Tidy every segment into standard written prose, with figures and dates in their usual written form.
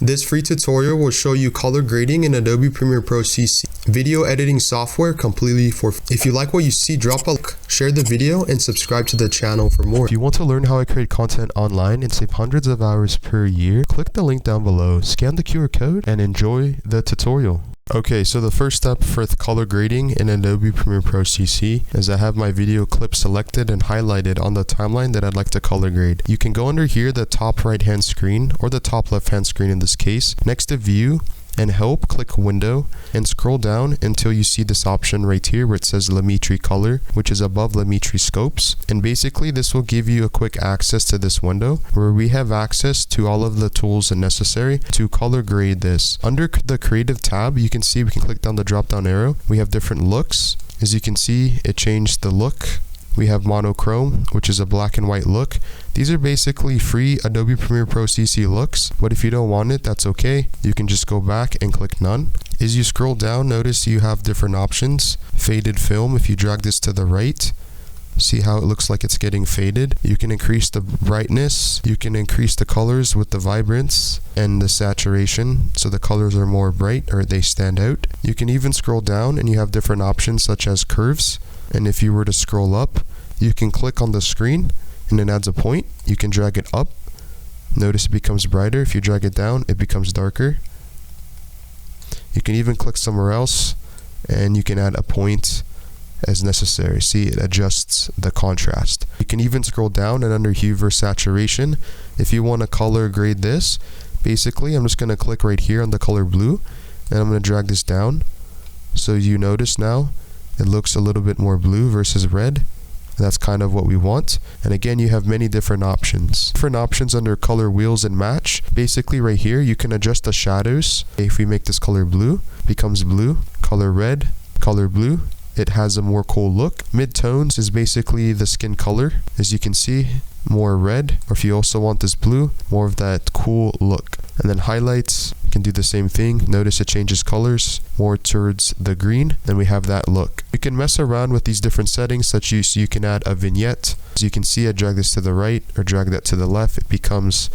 This free tutorial will show you color grading in Adobe Premiere Pro CC, video editing software completely for free. If you like what you see, drop a like, share the video, and subscribe to the channel for more. If you want to learn how I create content online and save hundreds of hours per year, click the link down below, scan the QR code, and enjoy the tutorial. Okay, so the first step for the color grading in Adobe Premiere Pro CC is I have my video clip selected and highlighted on the timeline that I'd like to color grade. You can go under here, the top right hand screen, or the top left hand screen in this case. Next to view and help, click window and scroll down until you see this option right here where it says Lumetri color, which is above Lumetri scopes. And basically this will give you a quick access to this window where we have access to all of the tools necessary to color grade this. Under the creative tab, you can see we can click down the drop down arrow. We have different looks. As you can see, it changed the look. We have monochrome, which is a black and white look. These are basically free Adobe Premiere Pro CC looks, but if you don't want it, that's okay. You can just go back and click none. As you scroll down, notice you have different options. Faded film, if you drag this to the right, see how it looks like it's getting faded. You can increase the brightness, you can increase the colors with the vibrance and the saturation so the colors are more bright or they stand out. You can even scroll down and you have different options such as curves. And if you were to scroll up, you can click on the screen and it adds a point. You can drag it up. Notice it becomes brighter. If you drag it down, it becomes darker. You can even click somewhere else and you can add a point as necessary. See, it adjusts the contrast. You can even scroll down and under hue versus saturation, if you want to color grade this, basically I'm just going to click right here on the color blue and I'm going to drag this down. So you notice now it looks a little bit more blue versus red. That's kind of what we want. And again, you have many different options. Different options under color wheels and match. Basically right here, you can adjust the shadows. If we make this color blue, becomes blue. Color red, color blue. It has a more cool look. Mid-tones is basically the skin color. As you can see, more red. Or if you also want this blue, more of that cool look. And then highlights, you can do the same thing. Notice it changes colors more towards the green, and we have that look. You can mess around with these different settings, such as you can add a vignette. As you can see, I drag this to the right or drag that to the left. It becomes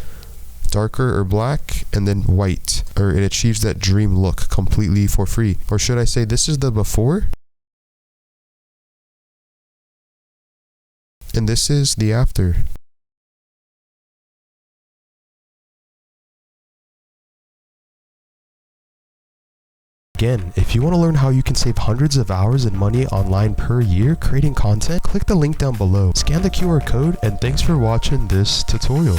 darker or black and then white, or it achieves that dream look completely for free. Or should I say this is the before and this is the after. Again, if you want to learn how you can save hundreds of hours and money online per year creating content, click the link down below, scan the QR code, and thanks for watching this tutorial.